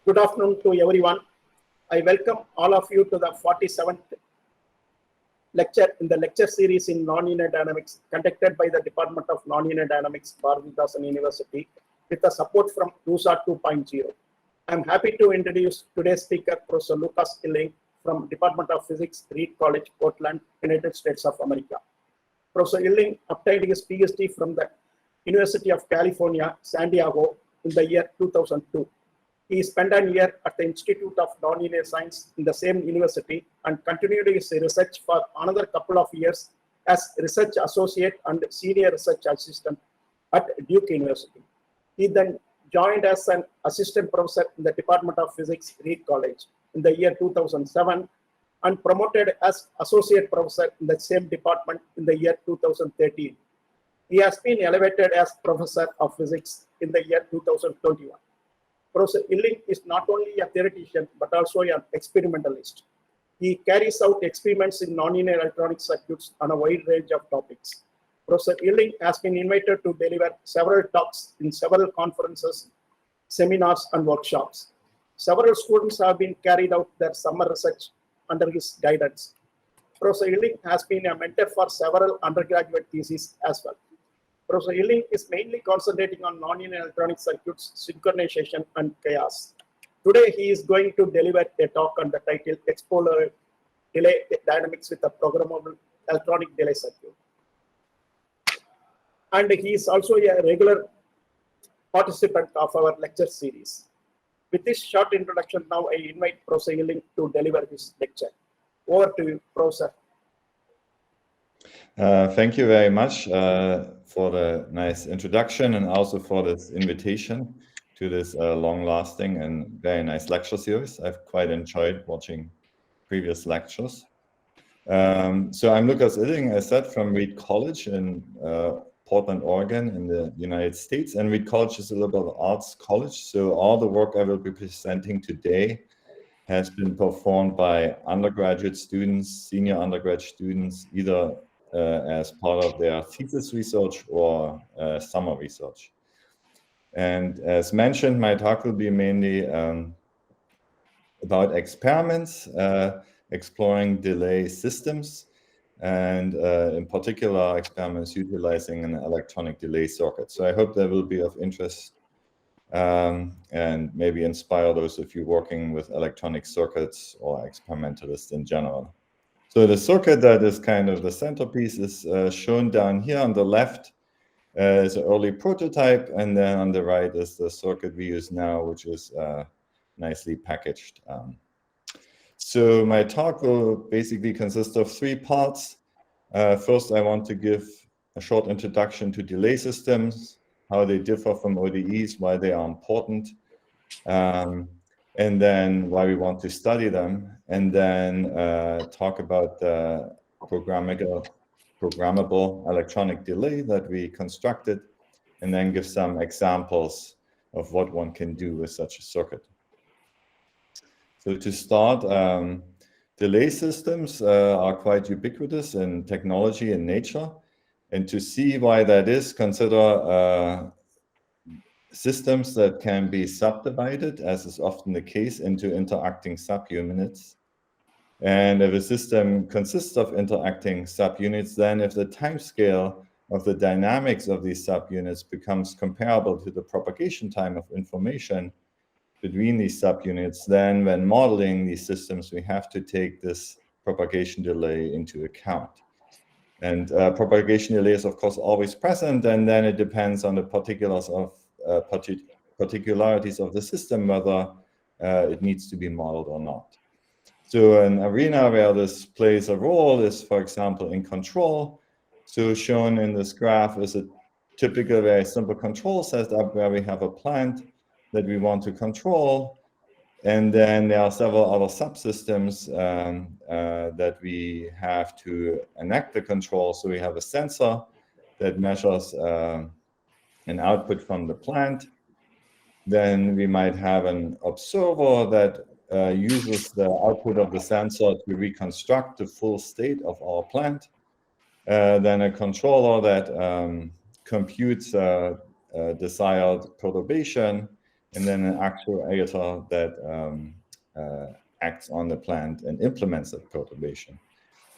Good afternoon to everyone. I welcome all of you to the 47th lecture in the lecture series in Nonlinear Dynamics conducted by the Department of Nonlinear Dynamics, Bharathidasan University, with the support from USA 2.0. I am happy to introduce today's speaker, Professor Lucas from Department of Physics, Reed College, Portland, United States of America. Professor Illing obtained his PhD from the University of California, San Diego in the year 2002. He spent a year at the Institute of Nonlinear Science in the same university and continued his research for another couple of years as research associate and senior research assistant at Duke University. He then joined as an assistant professor in the Department of Physics, Reed College in the year 2007 and promoted as associate professor in the same department in the year 2013. He has been elevated as professor of physics in the year 2021. Professor Illing is not only a theoretician but also an experimentalist. He carries out experiments in nonlinear electronic circuits on a wide range of topics. Professor Illing has been invited to deliver several talks in several conferences, seminars, and workshops. Several students have been carried out their summer research under his guidance. Professor Illing has been a mentor for several undergraduate theses as well. Professor Illing is mainly concentrating on nonlinear electronic circuits, synchronization, and chaos. Today, he is going to deliver a talk on the title Explore Delay Dynamics with a Programmable Electronic Delay Circuit. And he is also a regular participant of our lecture series. With this short introduction, now I invite Professor Illing to deliver his lecture. Over to you, Professor. Thank you very much for the nice introduction and also for this invitation to this long-lasting and very nice lecture series. I've quite enjoyed watching previous lectures. So I'm Lucas Illing, as said, from Reed College in Portland, Oregon in the United States. And Reed College is a liberal arts college. So all the work I will be presenting today has been performed by undergraduate students, senior undergraduate students, either as part of their thesis research or summer research. And as mentioned, my talk will be mainly about experiments, exploring delay systems, and in particular, experiments utilizing an electronic delay circuit. So I hope that will be of interest and maybe inspire those of you working with electronic circuits or experimentalists in general. So the circuit that is kind of the centerpiece is shown down here on the left is an early prototype, and then on the right is the circuit we use now, which is nicely packaged. So my talk will basically consist of three parts. First, I want to give a short introduction to delay systems, how they differ from ODEs, why they are important, and then why we want to study them, and then talk about the programmable electronic delay that we constructed, and then give some examples of what one can do with such a circuit. So to start, delay systems are quite ubiquitous in technology and nature. And to see why that is, consider systems that can be subdivided, as is often the case, into interacting subunits. And if a system consists of interacting subunits, then if the timescale of the dynamics of these subunits becomes comparable to the propagation time of information between these subunits, then when modeling these systems, we have to take this propagation delay into account. And propagation delay is, of course, always present, and then it depends on the particulars of particularities of the system, whether it needs to be modeled or not. So an arena where this plays a role is, for example, in control. So shown in this graph is a typical, very simple control setup where we have a plant that we want to control. And then there are several other subsystems that we have to enact the control. So we have a sensor that measures an output from the plant. Then we might have an observer that uses the output of the sensor to reconstruct the full state of our plant. Then a controller that computes desired perturbation and then an actuator that acts on the plant and implements that perturbation.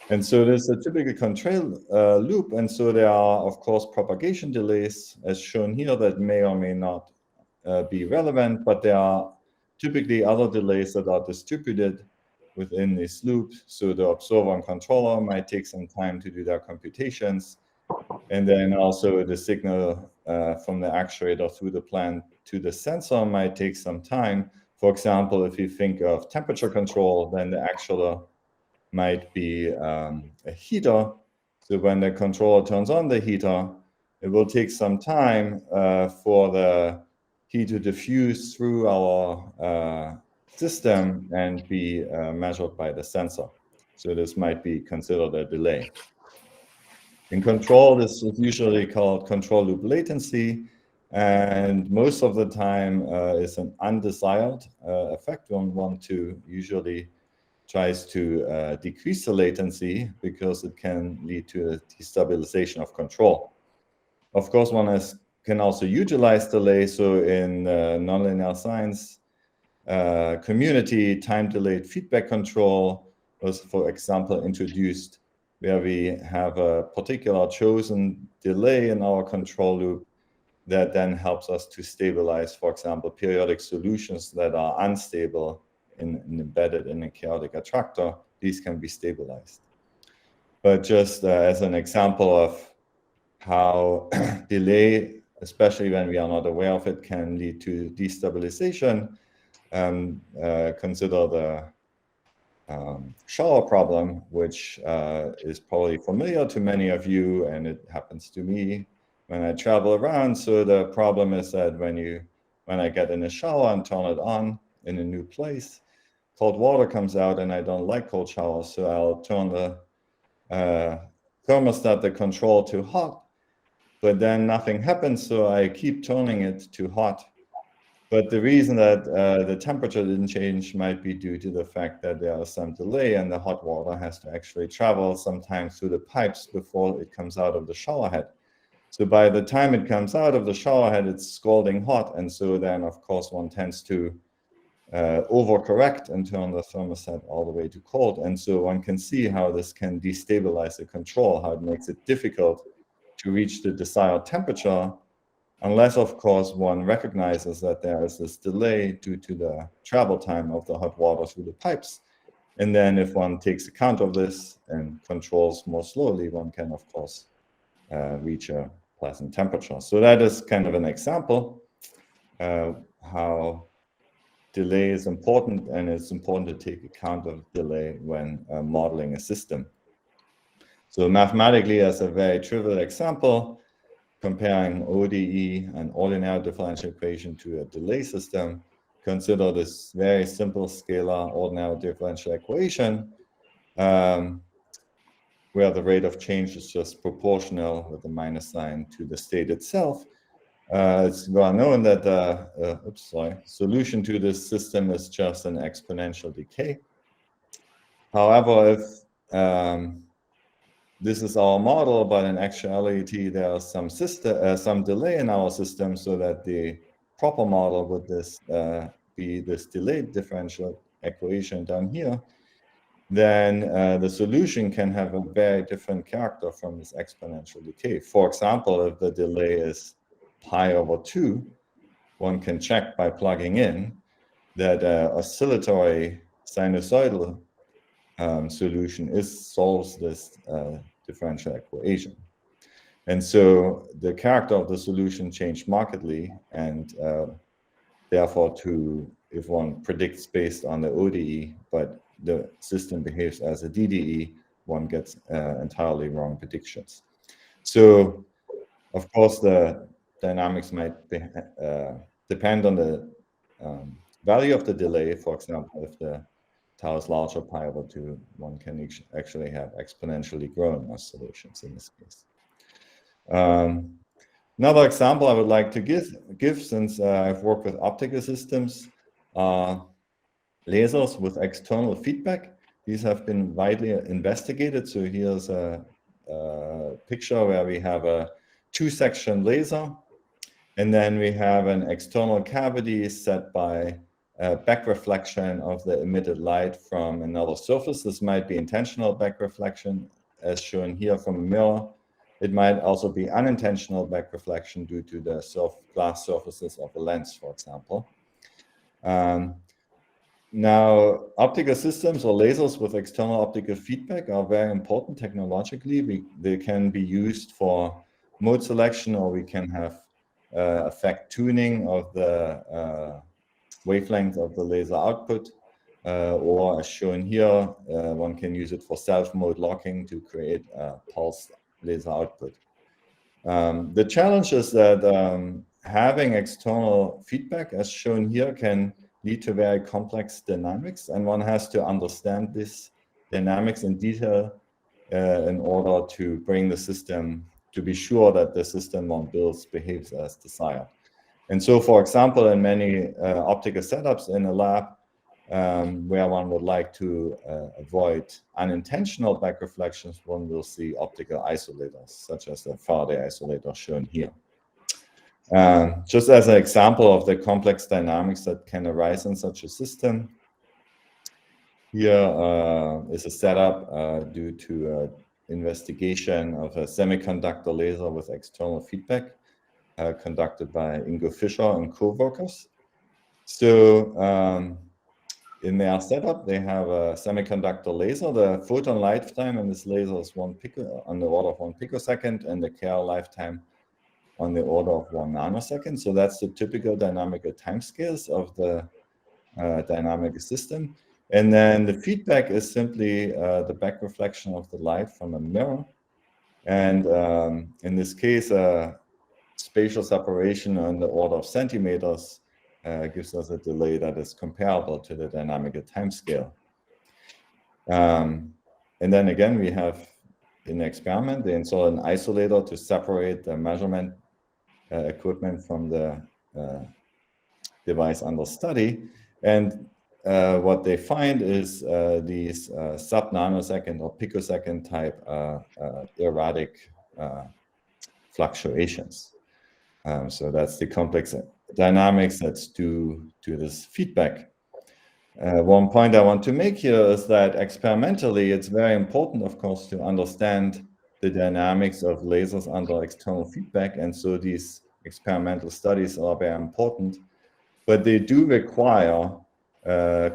And so there's a typical control loop, and so there are, of course, propagation delays, as shown here, that may or may not be relevant, but there are typically other delays that are distributed within this loop. So the observer and controller might take some time to do their computations, and then also the signal from the actuator through the plant to the sensor might take some time. For example, if you think of temperature control, then the actuator might be a heater. So when the controller turns on the heater, it will take some time for the heat to diffuse through our system and be measured by the sensor. So this might be considered a delay. In control, this is usually called control loop latency, and most of the time is an undesired effect. One to usually tries to decrease the latency because it can lead to a destabilization of control. Of course, one can also utilize delay. So in nonlinear science community, time-delayed feedback control was, for example, introduced, where we have a particular chosen delay in our control loop that then helps us to stabilize, for example, periodic solutions that are unstable and embedded in a chaotic attractor. These can be stabilized. But just as an example of how delay, especially when we are not aware of it, can lead to destabilization, consider the shower problem, which is probably familiar to many of you, and it happens to me when I travel around. So the problem is that when I get in a shower and turn it on in a new place, cold water comes out, and I don't like cold showers, so I'll turn the thermostat, the control, to hot, but then nothing happens, so I keep turning it to hot. But the reason that the temperature didn't change might be due to the fact that there is some delay, and the hot water has to actually travel sometimes through the pipes before it comes out of the shower head. So by the time it comes out of the shower head, it's scalding hot, and so then, of course, one tends to overcorrect and turn the thermostat all the way to cold. And so one can see how this can destabilize the control, how it makes it difficult to reach the desired temperature, unless, of course, one recognizes that there is this delay due to the travel time of the hot water through the pipes. And then if one takes account of this and controls more slowly, one can, of course, reach a pleasant temperature. So that is kind of an example how delay is important, and it's important to take account of delay when modeling a system. So mathematically, as a very trivial example, comparing ODE, an ordinary differential equation, to a delay system, consider this very simple scalar ordinary differential equation, where the rate of change is just proportional with the minus sign to the state itself. It's well known that the solution to this system is just an exponential decay. However, if this is our model, but in actuality there is some delay in our system, so that the proper model would be this delayed differential equation down here, then the solution can have a very different character from this exponential decay. For example, if the delay is pi over 2, one can check by plugging in that oscillatory sinusoidal solution solves this differential equation. And so the character of the solution changed markedly, and therefore, if one predicts based on the ODE, but the system behaves as a DDE, one gets entirely wrong predictions. So, of course, the dynamics might depend on the value of the delay. For example, if the tau is larger, pi over 2, one can actually have exponentially growing oscillations in this case. Another example I would like to give since I've worked with optical systems, are lasers with external feedback. These have been widely investigated. So here's a picture where we have a 2-section laser, And then we have an external cavity set by back reflection of the emitted light from another surface. This might be intentional back reflection, as shown here from a mirror. It might also be unintentional back reflection due to the glass surfaces of a lens, for example. Now, optical systems or lasers with external optical feedback are very important technologically. They can be used for mode selection, or we can have effect tuning of the wavelength of the laser output, or as shown here, one can use it for self-mode locking to create a pulsed laser output. The challenge is that having external feedback, as shown here, can lead to very complex dynamics, and one has to understand this dynamics in detail in order to bring the system, to be sure that the system one builds behaves as desired. And so, for example, in many optical setups in a lab, where one would like to avoid unintentional back reflections, one will see optical isolators, such as the Faraday isolator shown here. Just as an example of the complex dynamics that can arise in such a system, here is a setup due to investigation of a semiconductor laser with external feedback conducted by Ingo Fischer and co-workers. So in their setup, they have a semiconductor laser. The photon lifetime in this laser is on the order of 1 picosecond, and the Kerr lifetime on the order of 1 nanosecond. So that's the typical dynamical timescales of the dynamic system. And then the feedback is simply the back reflection of the light from a mirror. And in this case, spatial separation on the order of centimeters gives us a delay that is comparable to the dynamical timescale. And then again, we have in the experiment, they install an isolator to separate the measurement equipment from the device under study. And what they find is these sub-nanosecond or picosecond type erratic fluctuations. So that's the complex dynamics that's due to this feedback. One point I want to make here is that experimentally, it's very important, of course, to understand the dynamics of lasers under external feedback. And so these experimental studies are very important, but they do require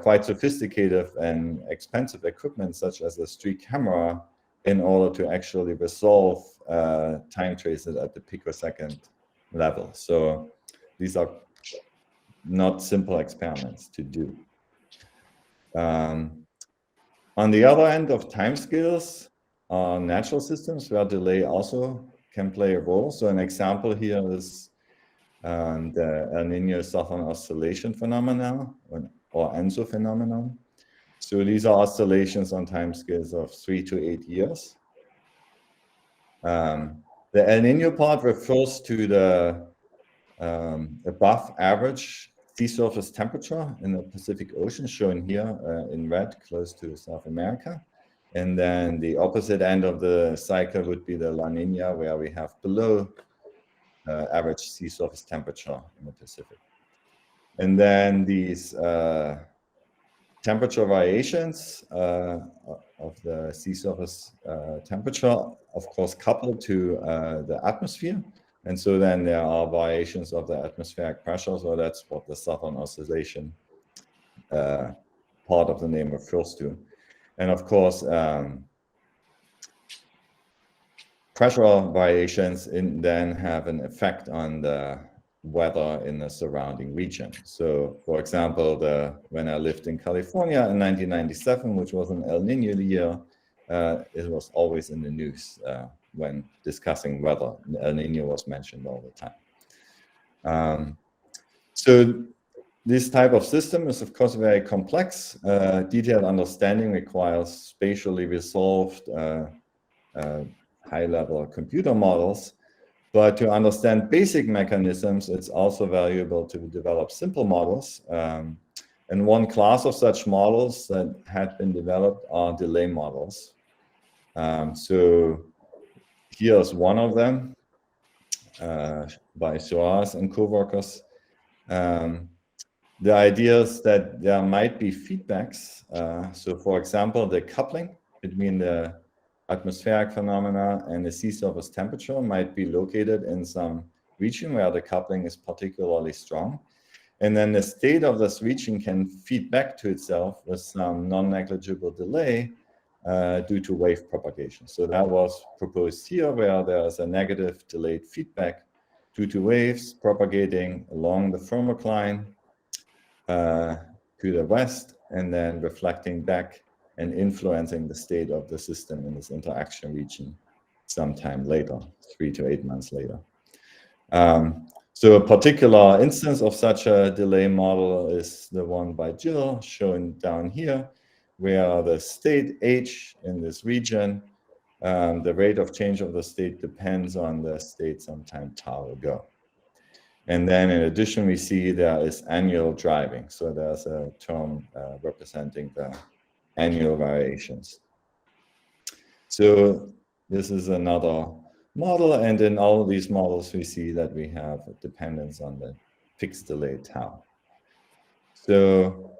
quite sophisticated and expensive equipment, such as a streak camera, in order to actually resolve time traces at the picosecond level. So these are not simple experiments to do. On the other end of timescales are natural systems where delay also can play a role. So an example here is the El Niño Southern Oscillation phenomenon, or ENSO phenomenon. So these are oscillations on timescales of 3 to 8 years. The El Niño part refers to the above average sea surface temperature in the Pacific Ocean, shown here in red, close to South America. And then the opposite end of the cycle would be the La Niña, where we have below average sea surface temperature in the Pacific. And then these temperature variations of the sea surface temperature, of course, coupled to the atmosphere. And so then there are variations of the atmospheric pressure. So that's what the Southern Oscillation part of the name refers to. And of course, pressure variations then have an effect on the weather in the surrounding region. So for example, when I lived in California in 1997, which was an El Niño year, it was always in the news when discussing weather. El Niño was mentioned all the time. So this type of system is, of course, very complex. Detailed understanding requires spatially resolved high-level computer models. But to understand basic mechanisms, it's also valuable to develop simple models. And one class of such models that had been developed are delay models. So here's one of them, by Soares and co-workers. The idea is that there might be feedbacks. So for example, the coupling between the atmospheric phenomena and the sea surface temperature might be located in some region where the coupling is particularly strong. And then the state of this region can feed back to itself with some non-negligible delay due to wave propagation. So that was proposed here, where there is a negative delayed feedback due to waves propagating along the thermocline to the west, and then reflecting back and influencing the state of the system in this interaction region sometime later, 3 to 8 months later. So a particular instance of such a delay model is the one by Jill, shown down here, where the state H in this region, the rate of change of the state depends on the state sometime tau ago. And then in addition, we see there is annual driving. So there's a term representing the annual variations. So this is another model, and in all of these models, we see that we have a dependence on the fixed delay tau. So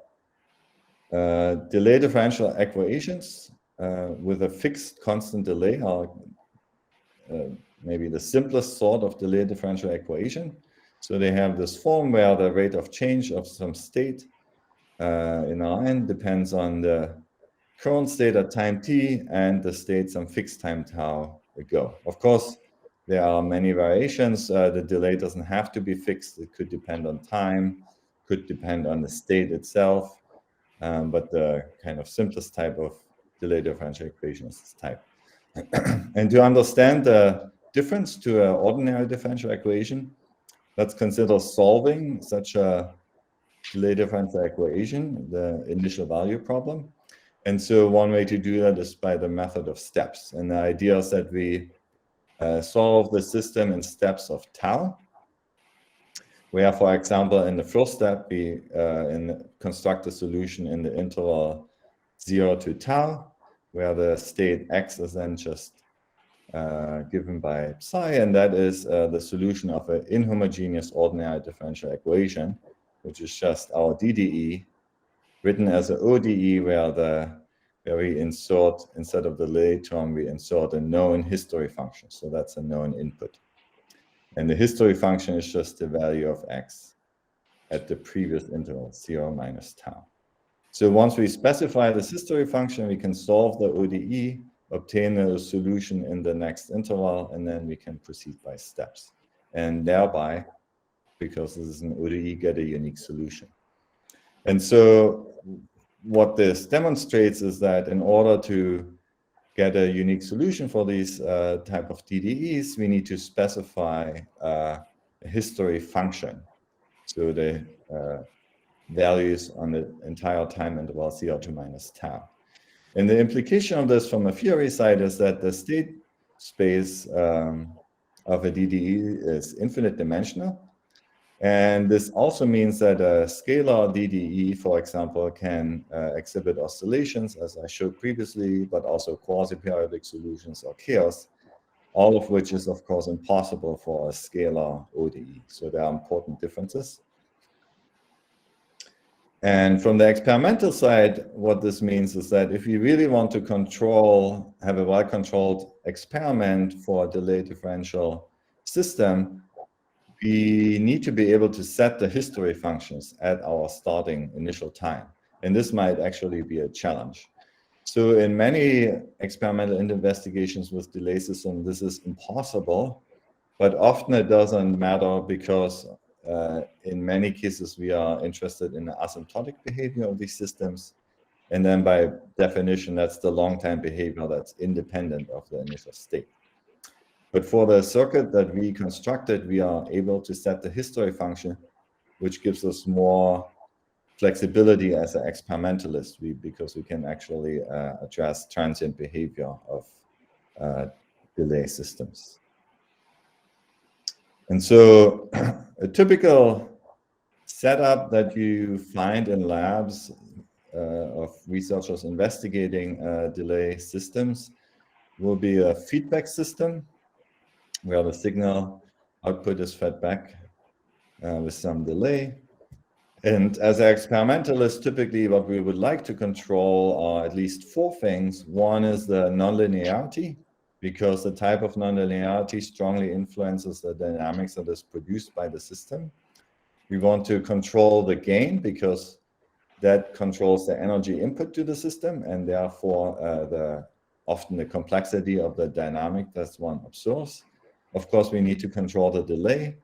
delay differential equations with a fixed constant delay are maybe the simplest sort of delay differential equation. So they have this form where the rate of change of some state in Rn depends on the current state at time t and the state some fixed time tau ago. Of course, there are many variations. The delay doesn't have to be fixed. It could depend on time, could depend on the state itself, but the kind of simplest type of delay differential equation is this type. And to understand the difference to an ordinary differential equation, let's consider solving such a delay differential equation, the initial value problem. And so one way to do that is by the method of steps. And the idea is that we solve the system in steps of tau, where, for example, in the first step, we construct a solution in the interval 0 to tau, where the state x is then just given by psi, and that is the solution of an inhomogeneous ordinary differential equation, which is just our DDE written as an ODE, where we insert, instead of the delay term, we insert a known history function. So that's a known input. And the history function is just the value of x at the previous interval, 0 minus tau. So once we specify this history function, we can solve the ODE, obtain a solution in the next interval, and then we can proceed by steps. And thereby, because this is an ODE, get a unique solution. And so what this demonstrates is that in order to get a unique solution for these type of DDEs, we need to specify a history function. So the values on the entire time interval 0 to minus tau. And the implication of this from a theory side is that the state space of a DDE is infinite dimensional. And this also means that a scalar DDE, for example, can exhibit oscillations, as I showed previously, but also quasi-periodic solutions or chaos, all of which is, of course, impossible for a scalar ODE. So there are important differences. And from the experimental side, what this means is that if you really want to have a well-controlled experiment for a delay differential system, we need to be able to set the history functions at our starting initial time. And this might actually be a challenge. So in many experimental investigations with delay systems, this is impossible, but often it doesn't matter because in many cases, we are interested in the asymptotic behavior of these systems. And then by definition, that's the long-time behavior that's independent of the initial state. But for the circuit that we constructed, we are able to set the history function, which gives us more flexibility as an experimentalist, because we can actually address transient behavior of delay systems. And so a typical setup that you find in labs of researchers investigating delay systems will be a feedback system where the signal output is fed back with some delay. And as an experimentalist, typically what we would like to control are at least 4 things. One is the nonlinearity, because the type of nonlinearity strongly influences the dynamics that is produced by the system. We want to control the gain, because that controls the energy input to the system, and therefore often the complexity of the dynamic that one observes. Of course, we need to control the delay.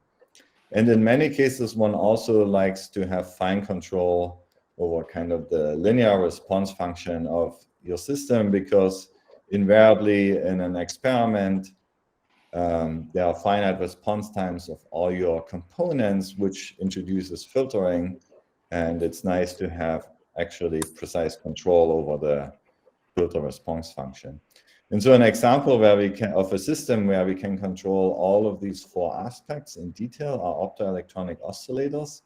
And in many cases, one also likes to have fine control over kind of the linear response function of your system, because invariably in an experiment, there are finite response times of all your components, which introduces filtering. And it's nice to have actually precise control over the filter response function. And so an example where we can, of a system where we can control all of these 4 aspects in detail are optoelectronic oscillators.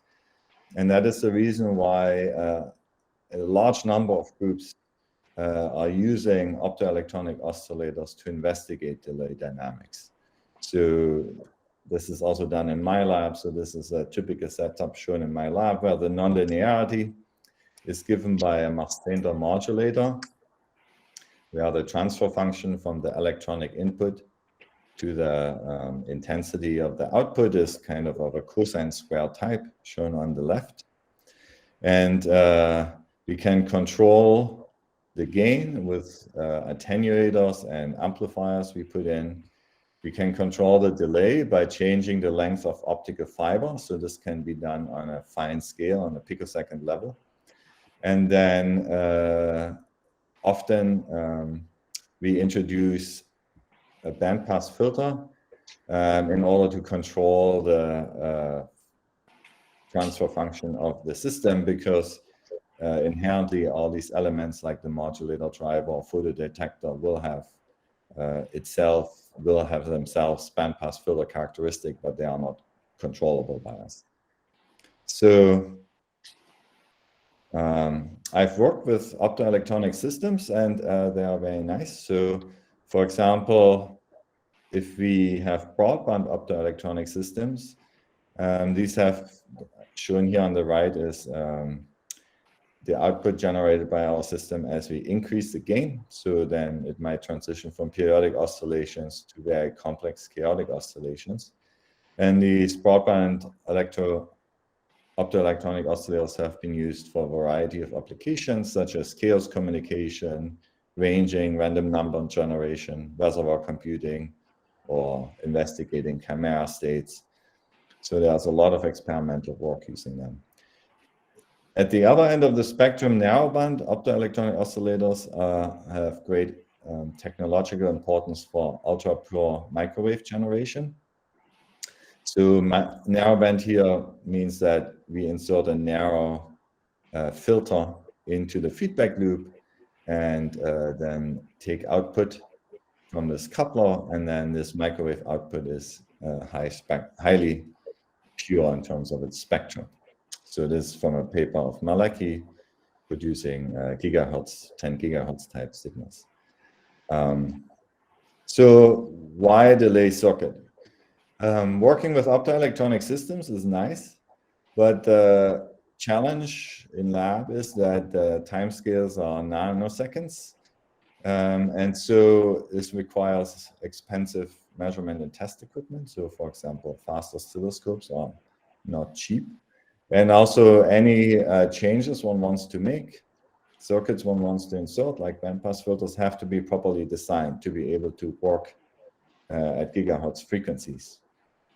And that is the reason why a large number of groups are using optoelectronic oscillators to investigate delay dynamics. So this is also done in my lab. So this is a typical setup shown in my lab, where the nonlinearity is given by a Mach-Stender modulator, where the transfer function from the electronic input to the intensity of the output is kind of a cosine square type, shown on the left. And we can control the gain with attenuators and amplifiers we put in. We can control the delay by changing the length of optical fiber. So this can be done on a fine scale, on a picosecond level. And then often we introduce a bandpass filter in order to control the transfer function of the system, because inherently all these elements like the modulator driver or photodetector will have themselves bandpass filter characteristic, but they are not controllable by us. So I've worked with optoelectronic systems, and they are very nice. So for example, if we have broadband optoelectronic systems, these have shown here on the right is the output generated by our system as we increase the gain. So then it might transition from periodic oscillations to very complex chaotic oscillations. And these broadband optoelectronic oscillators have been used for a variety of applications, such as chaos communication, ranging, random number generation, reservoir computing, or investigating chimera states. So there's a lot of experimental work using them. At the other end of the spectrum, narrowband optoelectronic oscillators have great technological importance for ultra-pure microwave generation. So narrowband here means that we insert a narrow filter into the feedback loop, and then take output from this coupler, and then this microwave output is highly pure in terms of its spectrum. So this is from a paper of Malaki, producing gigahertz, 10 gigahertz type signals. So why delay circuit? Working with optoelectronic systems is nice, but the challenge in lab is that the timescales are nanoseconds. And so this requires expensive measurement and test equipment. So for example, fast oscilloscopes are not cheap. And also any changes one wants to make, circuits one wants to insert, like bandpass filters, have to be properly designed to be able to work at gigahertz frequencies.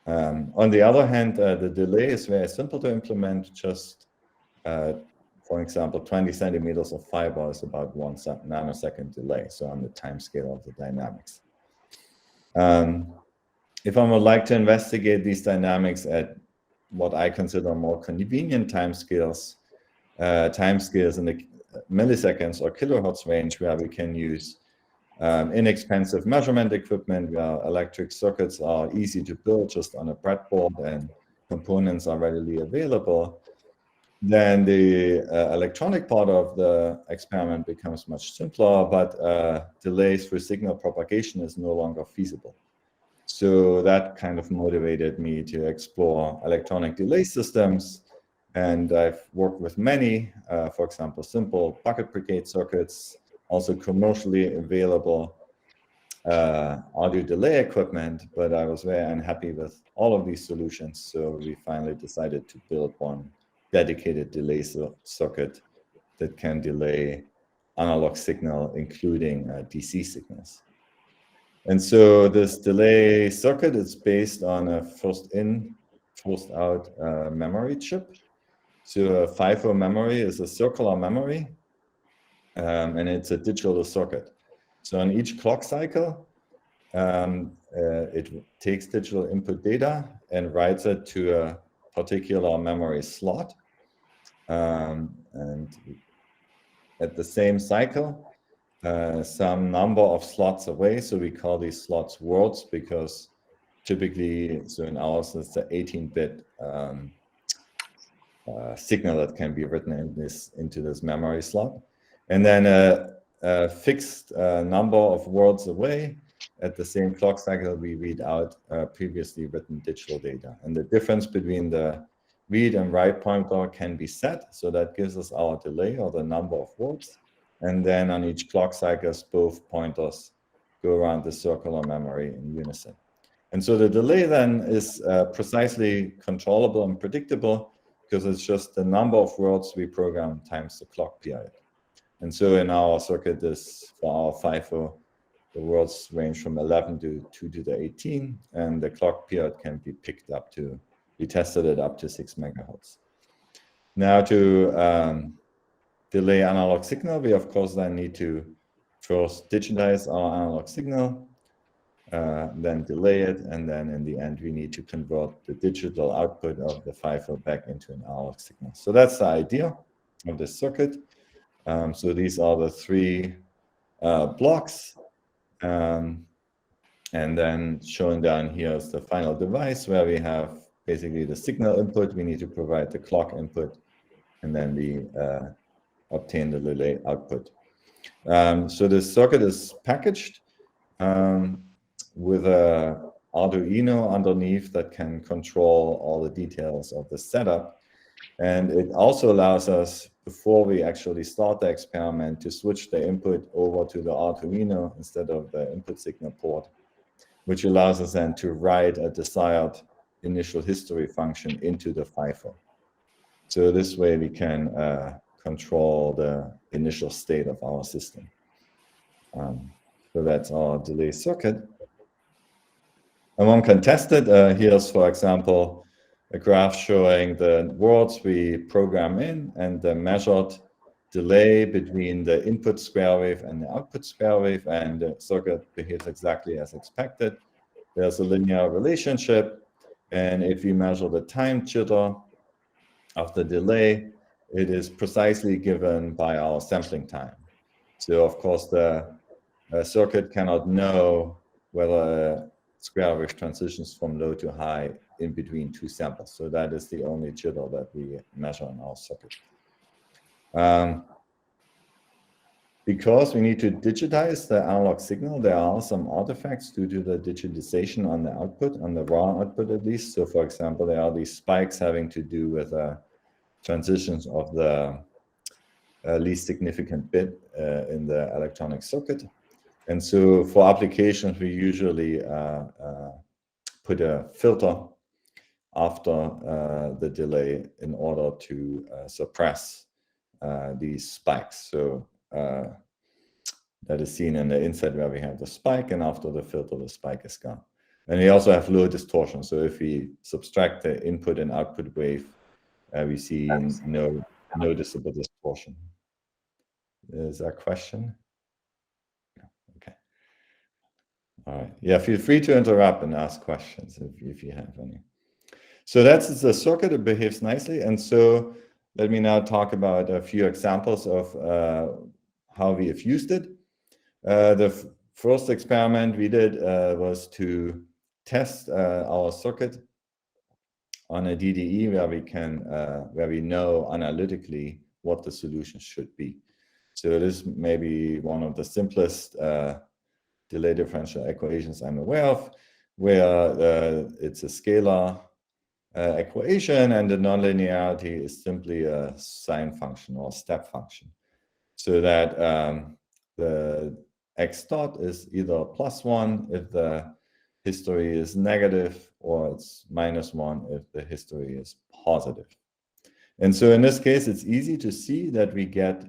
On the other hand, the delay is very simple to implement. Just, for example, 20 centimeters of fiber is about 1 nanosecond delay, so on the time scale of the dynamics. If I would like to investigate these dynamics at what I consider more convenient timescales, timescales in the milliseconds or kilohertz range, where we can use inexpensive measurement equipment, where electric circuits are easy to build just on a breadboard and components are readily available, then the electronic part of the experiment becomes much simpler, but delays for signal propagation is no longer feasible. So that kind of motivated me to explore electronic delay systems. And I've worked with many, for example, simple bucket brigade circuits, also commercially available audio delay equipment, but I was very unhappy with all of these solutions. So we finally decided to build one dedicated delay circuit that can delay analog signal, including DC signals. And so this delay circuit is based on a first in, first out memory chip. So a FIFO memory is a circular memory, and it's a digital circuit. So on each clock cycle, it takes digital input data and writes it to a particular memory slot. And at the same cycle, some number of slots away, so we call these slots words, because typically, so in ours, it's the 18-bit signal that can be written into this memory slot. And then a fixed number of words away, at the same clock cycle, we read out previously written digital data. And the difference between the read and write pointer can be set, so that gives us our delay or the number of words. And then on each clock cycle, both pointers go around the circular memory in unison. And so the delay then is precisely controllable and predictable, because it's just the number of words we program times the clock period. And so in our circuit, for our FIFO, the words range from 11 to 2 to the 18, and the clock period can be picked up to, we tested it up to 6 megahertz. Now to delay analog signal, we of course then need to first digitize our analog signal, then delay it, and then in the end we need to convert the digital output of the FIFO back into an analog signal. So that's the idea of this circuit. So these are the three blocks. And then shown down here is the final device, where we have basically the signal input. We need to provide the clock input, and then we obtain the delay output. So this circuit is packaged with a Arduino underneath that can control all the details of the setup. And it also allows us, before we actually start the experiment, to switch the input over to the Arduino instead of the input signal port, which allows us then to write a desired initial history function into the FIFO. So this way we can control the initial state of our system. So that's our delay circuit. And one can test it. Here's, for example, a graph showing the words we program in and the measured delay between the input square wave and the output square wave, and the circuit behaves exactly as expected. There's a linear relationship, and if we measure the time jitter of the delay, it is precisely given by our sampling time. So of course the circuit cannot know whether square wave transitions from low to high in between two samples. So that is the only jitter that we measure in our circuit. Because we need to digitize the analog signal, there are some artifacts due to the digitization on the output, on the raw output at least. So for example, there are these spikes having to do with transitions of the least significant bit in the electronic circuit. And so for applications, we usually put a filter after the delay in order to suppress these spikes. So that is seen in the inside where we have the spike, and after the filter, the spike is gone. And we also have low distortion. So if we subtract the input and output wave, we see no noticeable distortion. Is that a question? Okay. All right. Yeah, feel free to interrupt and ask questions if you have any. So that's the circuit. It behaves nicely. And so let me now talk about a few examples of how we have used it. The first experiment we did was to test our circuit on a DDE where we know analytically what the solution should be. So this may be one of the simplest delay differential equations I'm aware of. where it's a scalar equation, and the nonlinearity is simply a sine function or step function. So that the x dot is either +1 if the history is negative, or it's -1 if the history is positive. And so in this case, it's easy to see that we get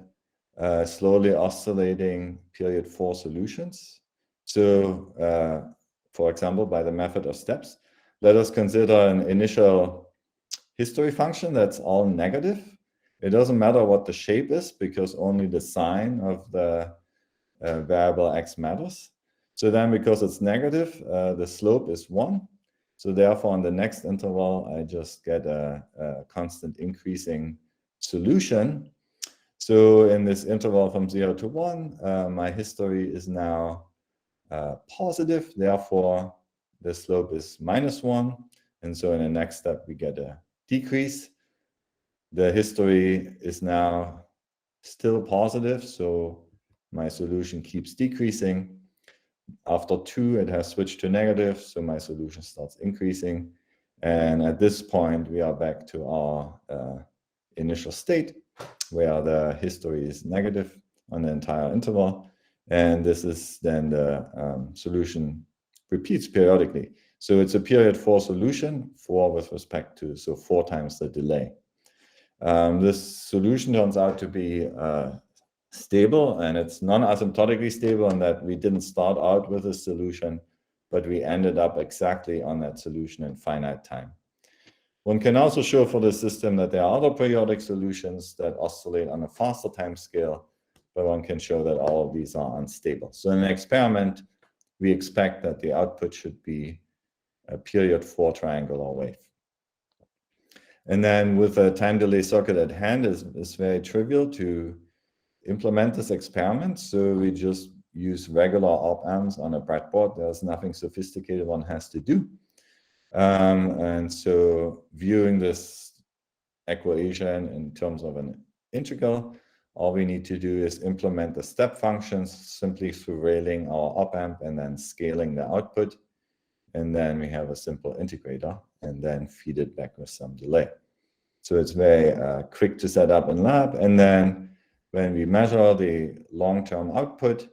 slowly oscillating period 4 solutions. So for example, by the method of steps, let us consider an initial history function that's all negative. It doesn't matter what the shape is, because only the sign of the variable x matters. So then, because it's negative, the slope is 1. So therefore, on the next interval, I just get a constant increasing solution. So in this interval from 0 to 1, my history is now positive. Therefore, the slope is -1. And so in the next step, we get a decrease. The history is now still positive, so my solution keeps decreasing. After 2, it has switched to negative, so my solution starts increasing. And at this point, we are back to our initial state, where the history is negative on the entire interval. And this is then the solution repeats periodically. So it's a period 4 solution, 4 with respect to, so 4 times the delay. This solution turns out to be stable, and it's non-asymptotically stable in that we didn't start out with a solution, but we ended up exactly on that solution in finite time. One can also show for the system that there are other periodic solutions that oscillate on a faster time scale, but one can show that all of these are unstable. So in an experiment, we expect that the output should be a period 4 triangular wave. And then with a time delay circuit at hand, it's very trivial to implement this experiment. So we just use regular op amps on a breadboard. There's nothing sophisticated one has to do. And so viewing this equation in terms of an integral, all we need to do is implement the step functions simply through railing our op amp and then scaling the output. And then we have a simple integrator, and then feed it back with some delay. So it's very quick to set up in lab. And then when we measure the long-term output,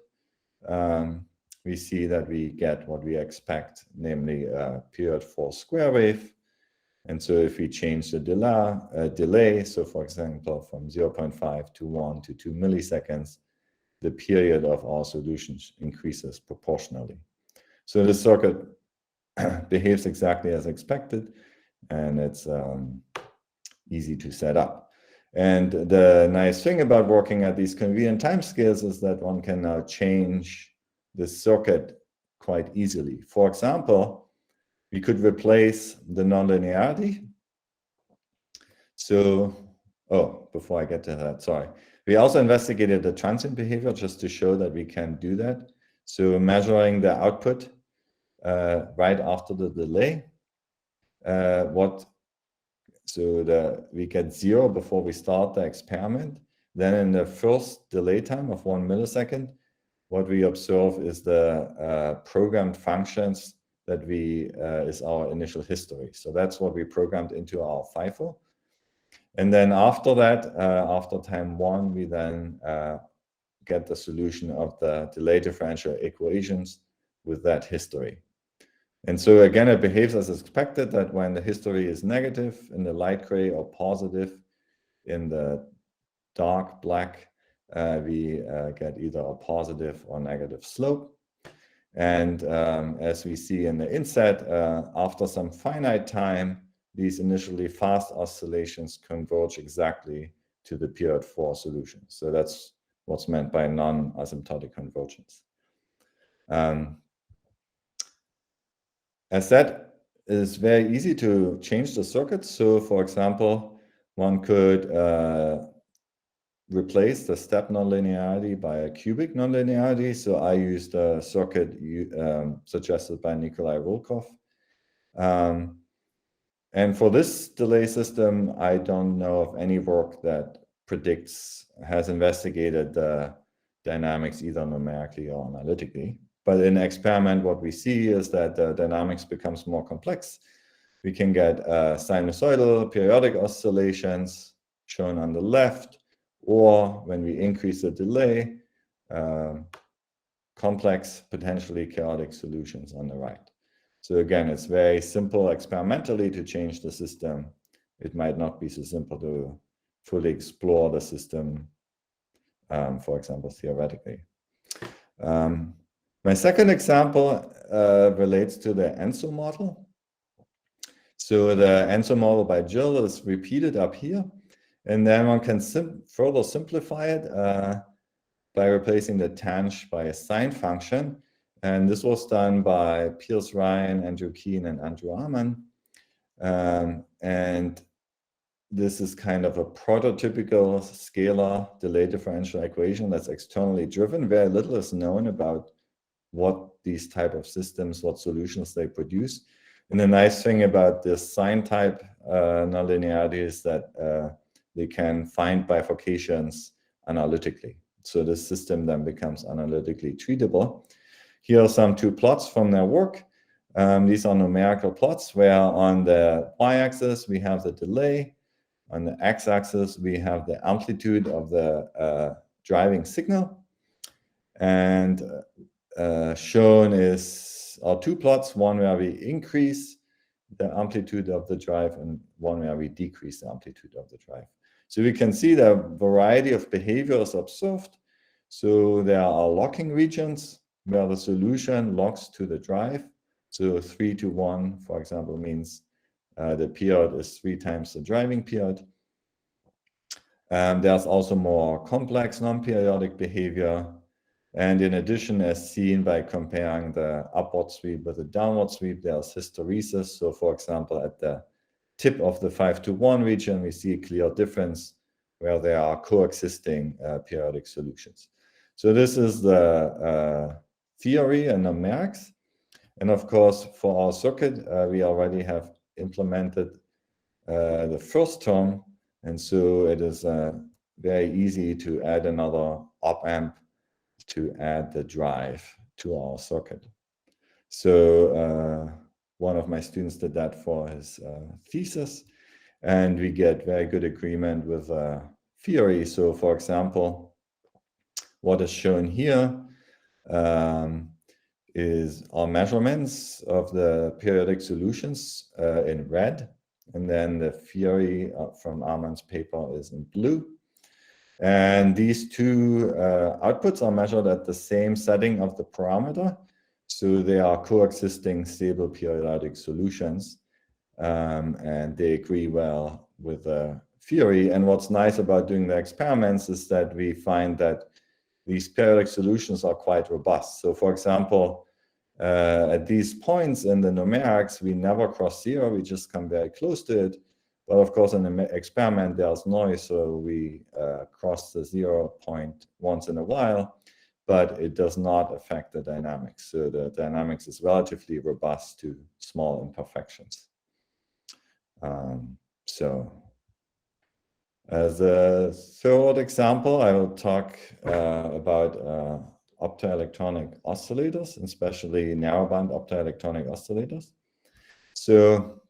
we see that we get what we expect, namely a period 4 square wave. And so if we change the delay, so for example, from 0.5 to 1 to 2 milliseconds, the period of our solutions increases proportionally. So the circuit behaves exactly as expected, and it's easy to set up. And the nice thing about working at these convenient timescales is that one can now change the circuit quite easily. For example, we could replace the nonlinearity. So, before I get to that, sorry. We also investigated the transient behavior just to show that we can do that. So measuring the output right after the delay, we get 0 before we start the experiment. Then in the first delay time of 1 millisecond, what we observe is the programmed functions that is our initial history. So that's what we programmed into our FIFO. And then after that, after time 1, we then get the solution of the delay differential equations with that history. And so again, it behaves as expected, that when the history is negative in the light gray or positive in the dark black, we get either a positive or negative slope. And as we see in the inset, after some finite time, these initially fast oscillations converge exactly to the period 4 solution. So that's what's meant by non-asymptotic convergence. As said, it's very easy to change the circuit. So for example, one could replace the step nonlinearity by a cubic nonlinearity. So I used a circuit suggested by Nikolai Volkov. And for this delay system, I don't know of any work that has investigated the dynamics either numerically or analytically. But in experiment, what we see is that the dynamics becomes more complex. We can get sinusoidal periodic oscillations shown on the left, or when we increase the delay, complex, potentially chaotic solutions on the right. So again, it's very simple experimentally to change the system. It might not be so simple to fully explore the system, for example, theoretically. My second example relates to the ENSO model. So the ENSO model by Jill is repeated up here. And then one can further simplify it by replacing the tanh by a sine function. And this was done by Piers Ryan, Andrew Keen, and Andrew Arman. And this is kind of a prototypical scalar delay differential equation that's externally driven. Very little is known about what these type of systems, what solutions they produce. And the nice thing about this sine type nonlinearity is that they can find bifurcations analytically. So the system then becomes analytically treatable. Here are some two plots from their work. These are numerical plots where on the y-axis we have the delay. On the x-axis we have the amplitude of the driving signal. And shown is our two plots, one where we increase the amplitude of the drive and one where we decrease the amplitude of the drive. So we can see the variety of behaviors observed. So there are locking regions where the solution locks to the drive. So 3 to 1, for example, means the period is 3 times the driving period. There's also more complex non-periodic behavior. And in addition, as seen by comparing the upward sweep with the downward sweep, there's hysteresis. So for example, at the tip of the 5 to 1 region, we see a clear difference where there are coexisting periodic solutions. So this is the theory and numerics. And of course, for our circuit, we already have implemented the first term. And so it is very easy to add another op-amp to add the drive to our circuit. So one of my students did that for his thesis, and we get very good agreement with theory. So for example, what is shown here is our measurements of the periodic solutions in red, and then the theory from Arman's paper is in blue. And these two outputs are measured at the same setting of the parameter. So they are coexisting stable periodic solutions. And they agree well with the theory. And what's nice about doing the experiments is that we find that these periodic solutions are quite robust. So for example, at these points in the numerics, we never cross zero, we just come very close to it. But of course, in the experiment, there's noise, so we cross the 0 point once in a while, but it does not affect the dynamics. So the dynamics is relatively robust to small imperfections. So as a third example, I will talk about optoelectronic oscillators, especially narrowband optoelectronic oscillators. So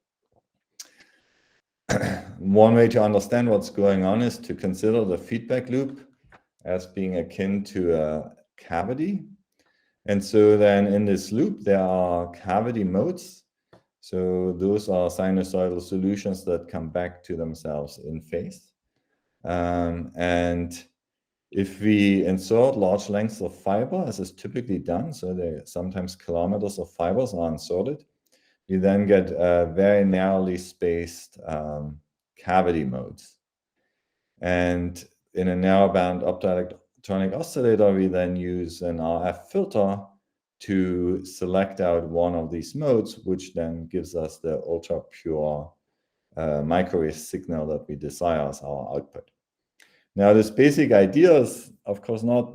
one way to understand what's going on is to consider the feedback loop as being akin to a cavity. And so then in this loop, there are cavity modes. So those are sinusoidal solutions that come back to themselves in phase. And if we insert large lengths of fiber, as is typically done, so sometimes kilometers of fibers are inserted, you then get very narrowly spaced cavity modes. And in a narrowband optoelectronic oscillator, we then use an RF filter to select out one of these modes, which then gives us the ultra pure microwave signal that we desire as our output. Now, this basic idea is, of course, not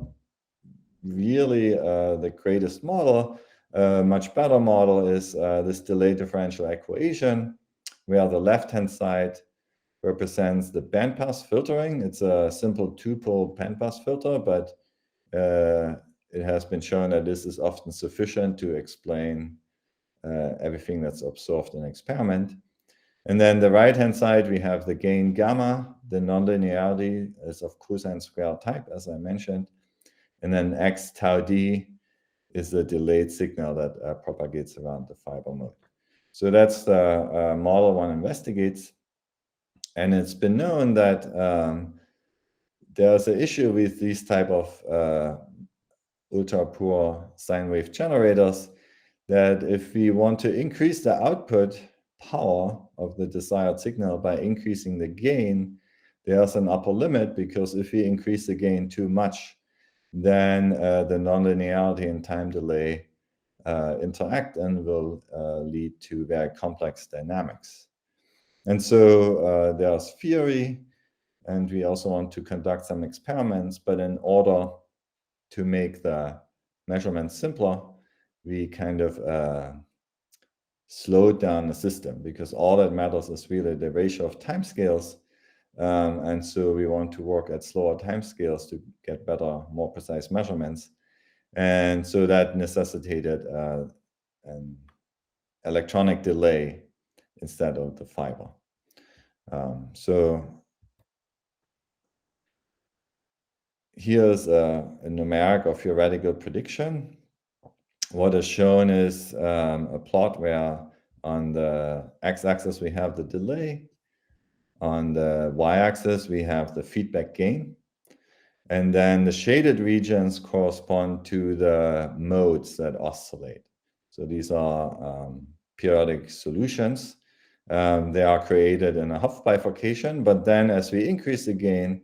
really the greatest model. A much better model is this delay differential equation, where the left-hand side represents the bandpass filtering. It's a simple two-pole bandpass filter, but it has been shown that this is often sufficient to explain everything that's observed in experiment. And then the right-hand side, we have the gain gamma. The nonlinearity is of cosine square type, as I mentioned. And then x tau d is the delayed signal that propagates around the fiber mode. So that's the model one investigates. And it's been known that there's an issue with these type of ultra poor sine wave generators, that if we want to increase the output power of the desired signal by increasing the gain, there's an upper limit, because if we increase the gain too much, then the nonlinearity and time delay interact and will lead to very complex dynamics. And so there's theory, and we also want to conduct some experiments, but in order to make the measurements simpler, we kind of slowed down the system, because all that matters is really the ratio of timescales. And so we want to work at slower timescales to get better, more precise measurements. And so that necessitated an electronic delay instead of the fiber. So here's a numeric or theoretical prediction. What is shown is a plot where on the x-axis we have the delay, on the y-axis we have the feedback gain, and then the shaded regions correspond to the modes that oscillate. So these are periodic solutions. They are created in a Hopf bifurcation, but then as we increase the gain,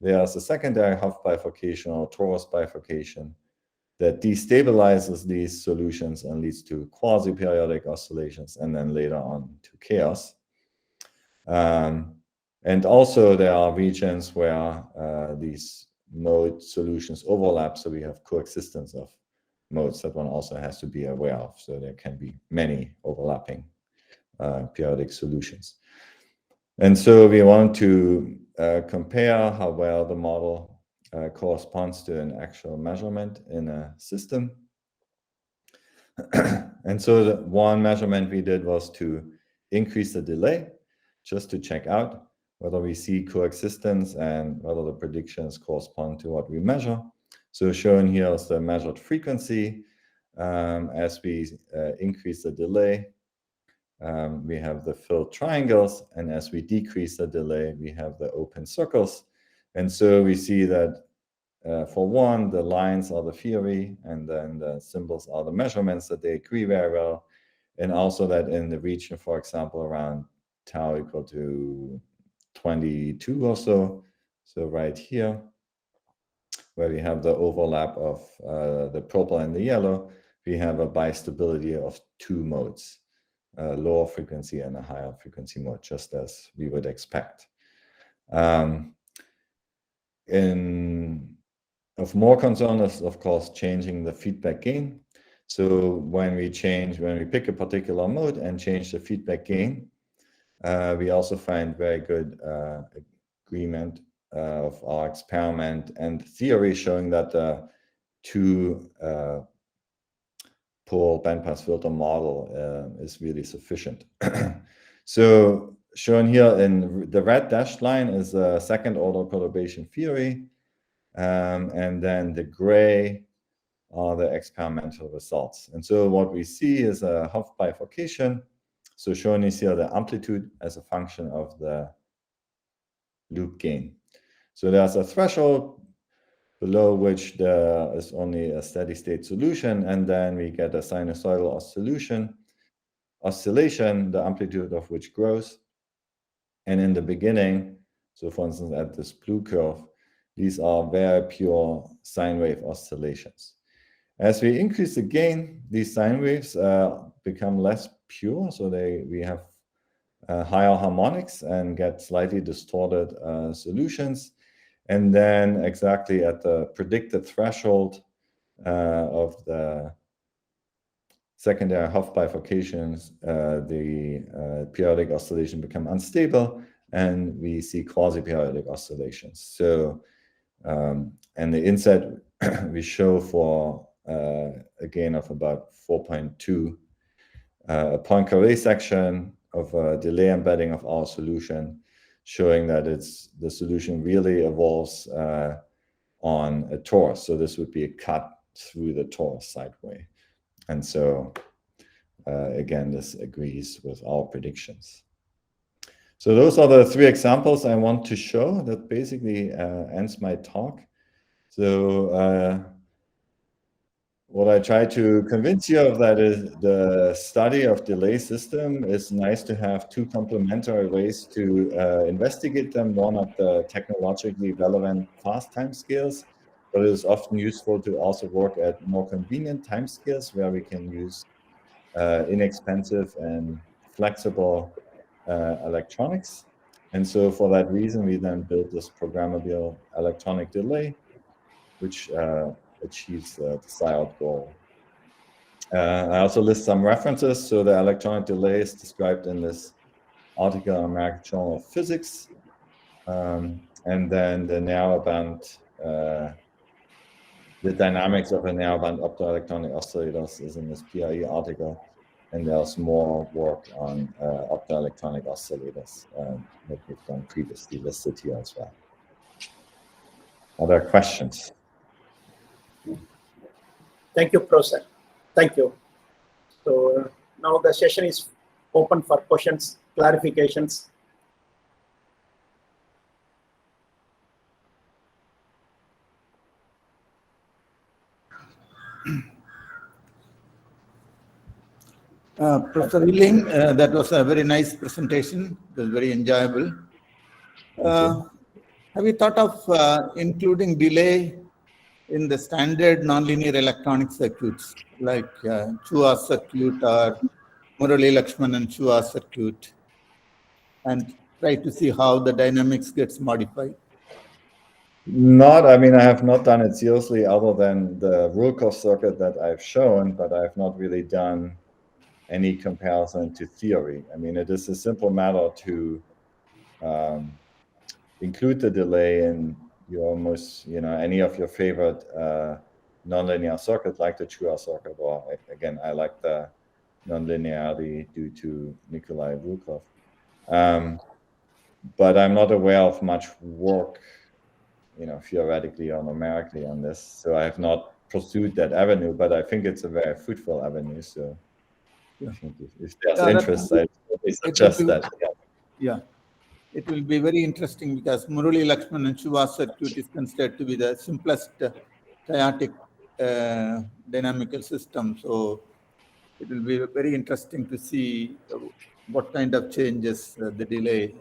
there's a secondary Hopf bifurcation or torus bifurcation that destabilizes these solutions and leads to quasi-periodic oscillations, and then later on to chaos. And also there are regions where these mode solutions overlap, so we have coexistence of modes that one also has to be aware of. So there can be many overlapping periodic solutions. And so we want to compare how well the model corresponds to an actual measurement in a system. And so the one measurement we did was to increase the delay, just to check out whether we see coexistence and whether the predictions correspond to what we measure. So shown here is the measured frequency. As we increase the delay, we have the filled triangles, and as we decrease the delay, we have the open circles. And so we see that for one, the lines are the theory, and then the symbols are the measurements, that they agree very well. And also that in the region, for example, around tau equal to 22 or so, so right here, where we have the overlap of the purple and the yellow, we have a bistability of two modes, a lower frequency and a higher frequency mode, just as we would expect. Of more concern is, of course, changing the feedback gain. So when we pick a particular mode and change the feedback gain, we also find very good agreement of our experiment and theory showing that the two-pole bandpass filter model is really sufficient. So shown here in the red dashed line is a second-order perturbation theory, and then the gray are the experimental results. And so what we see is a Hopf bifurcation. So shown is here the amplitude as a function of the loop gain. So there's a threshold below which there is only a steady state solution, and then we get a sinusoidal oscillation, the amplitude of which grows. And in the beginning, so for instance at this blue curve, these are very pure sine wave oscillations. As we increase the gain, these sine waves become less pure, so we have higher harmonics and get slightly distorted solutions. And then exactly at the predicted threshold of the secondary Hopf bifurcations, the periodic oscillation become unstable, and we see quasi-periodic oscillations. So, and the inset we show for a gain of about 4.2 a Poincare section of a delay embedding of our solution, showing that the solution really evolves on a torus. So this would be a cut through the torus sideway. And so again, this agrees with our predictions. So those are the 3 examples I want to show. That basically ends my talk. So what I try to convince you of that is the study of delay system is nice to have 2 complementary ways to investigate them. One at the technologically relevant fast timescales, but it is often useful to also work at more convenient timescales where we can use inexpensive and flexible electronics. And so for that reason, we then built this programmable electronic delay, which achieves the desired goal. I also list some references. So the electronic delay is described in this article in American Journal of Physics. And then the narrowband, the dynamics of a narrowband optoelectronic oscillators is in this PRE article. And there's more work on optoelectronic oscillators that we've done previously listed here as well. Other questions? Thank you, Professor. Thank you. So now the session is open for questions, clarifications. Professor Willing, that was a very nice presentation. It was very enjoyable. Have you thought of including delay in the standard nonlinear electronic circuits like Chua circuit or Murali-Lakshman and Chua circuit, and try to see how the dynamics gets modified? I mean, I have not done it seriously other than the Rulkoff circuit that I've shown, but I've not really done any comparison to theory. I mean, it is a simple matter to include the delay in your any of your favorite nonlinear circuit, like the Chua circuit, or again, I like the nonlinearity due to Nikolai Rulkoff. But I'm not aware of much work, theoretically or numerically on this. So I have not pursued that avenue, but I think it's a very fruitful avenue. So I think if there's interest, I suggest that. Yeah. It will be very interesting because Murali-Lakshman and Chua circuit is considered to be the simplest chaotic dynamical system. So it will be very interesting to see what kind of changes the delay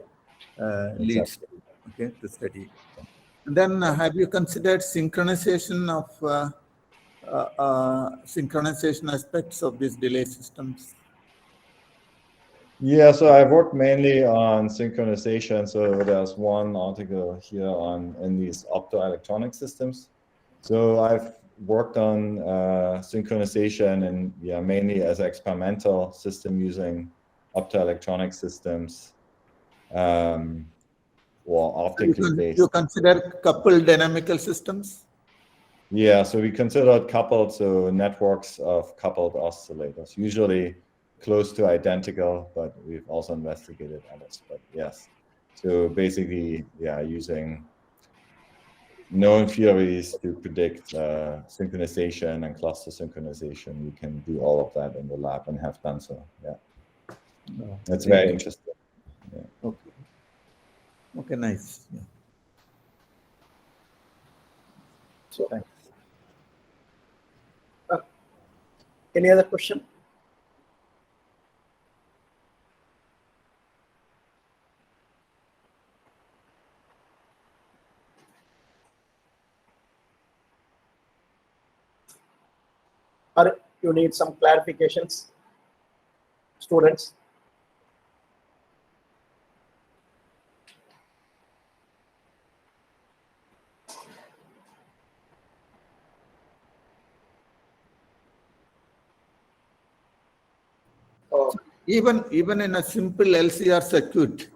leads to study. And then have you considered synchronization of synchronization aspects of these delay systems? Yeah, so I worked mainly on synchronization. So there's one article here in these optoelectronic systems. So I've worked on synchronization and mainly as an experimental system using optoelectronic systems or optically based. You consider coupled dynamical systems? Yeah, so we considered coupled, so networks of coupled oscillators, usually close to identical, but we've also investigated others, but yes. So basically, using known theories to predict synchronization and cluster synchronization, we can do all of that in the lab and have done so, That's very interesting. Yeah. Okay, nice. Yeah. So, thanks. Any other question? Or you need some clarifications, students? Even in a simple LCR circuit,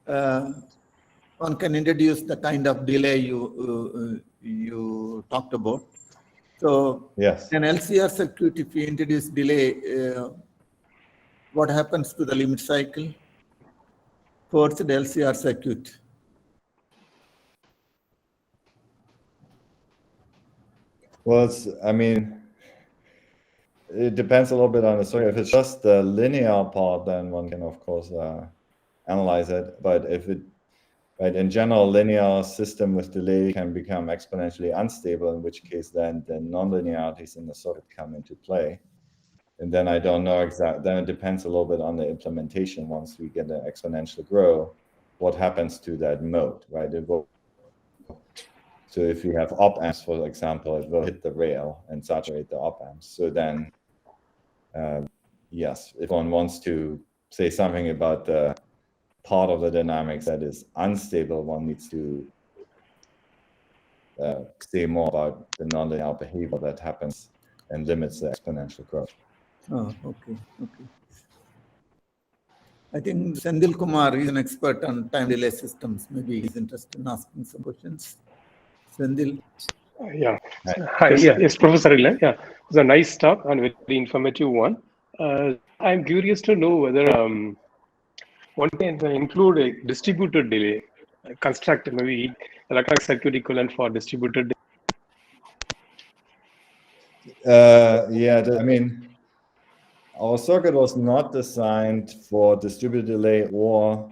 one can introduce the kind of delay you you talked about. So Yes. an LCR circuit, if you introduce delay, what happens to the limit cycle? Forced LCR circuit. Well, it depends a little bit on the circuit. If it's just the linear part, then one can, of course, analyze it. But if it, right, in general, linear system with delay can become exponentially unstable, in which case then the nonlinearities in the circuit come into play. And then I don't know exactly, then it depends a little bit on the implementation. Once we get an exponential growth, what happens to that mode, right? So if you have op amps, for example, it will hit the rail and saturate the op amps. So then, yes, if one wants to say something about the part of the dynamics that is unstable, one needs to say more about the nonlinear behavior that happens and limits the exponential growth. Oh, okay. I think Sendil Kumar is an expert on time delay systems. Maybe he's interested in asking some questions. Sendil. Yeah. Hi. Yes, Professor Ilan. Yeah, it was a nice talk and very informative one. I'm curious to know whether one can include a distributed delay, construct maybe electronic circuit equivalent for distributed delay. Our circuit was not designed for distributed delay or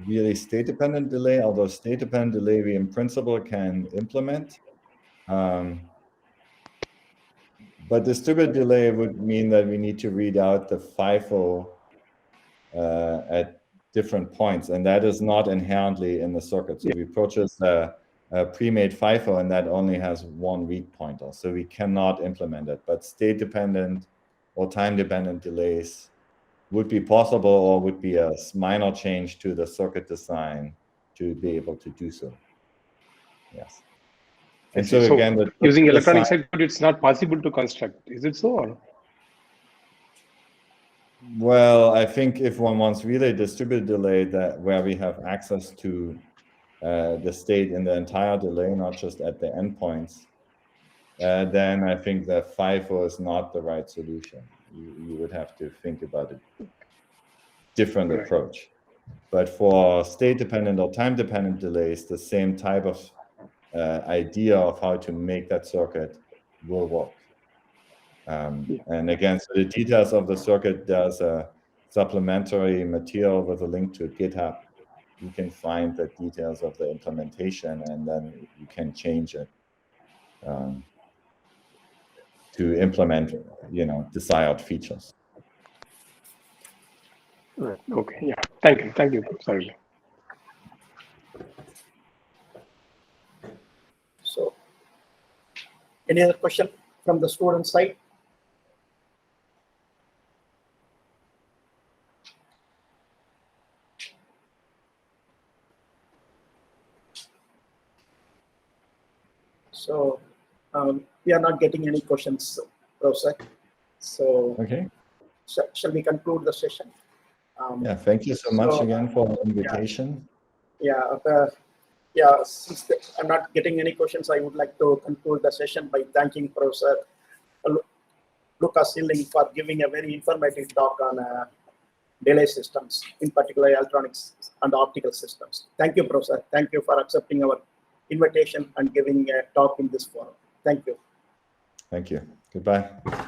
really state-dependent delay, although state-dependent delay we in principle can implement. But distributed delay would mean that we need to read out the FIFO at different points, and that is not inherently in the circuit. So we purchased a pre-made FIFO, and that only has one read pointer, so we cannot implement it. But state-dependent or time-dependent delays would be possible, or would be a minor change to the circuit design to be able to do so. Yes. And so again, using electronic circuit, it's not possible to construct. Is it so? Or? Well, I think if one wants really distributed delay, that where we have access to the state in the entire delay, not just at the endpoints, then I think that FIFO is not the right solution. You would have to think about a different approach. But for state-dependent or time-dependent delays, the same type of idea of how to make that circuit will work. And again, so the details of the circuit, there's a supplementary material with a link to GitHub. You can find the details of the implementation, and then you can change it to implement, desired features. Right. Okay. Yeah. Thank you. Sorry. So, any other question from the student side? So, we are not getting any questions, Professor. So, okay. Shall we conclude the session? Thank you so much again for the invitation. Since I'm not getting any questions, I would like to conclude the session by thanking Professor Lucas for giving a very informative talk on delay systems, in particular electronics and optical systems. Thank you, Professor. Thank you for accepting our invitation and giving a talk in this forum. Thank you. Thank you. Goodbye.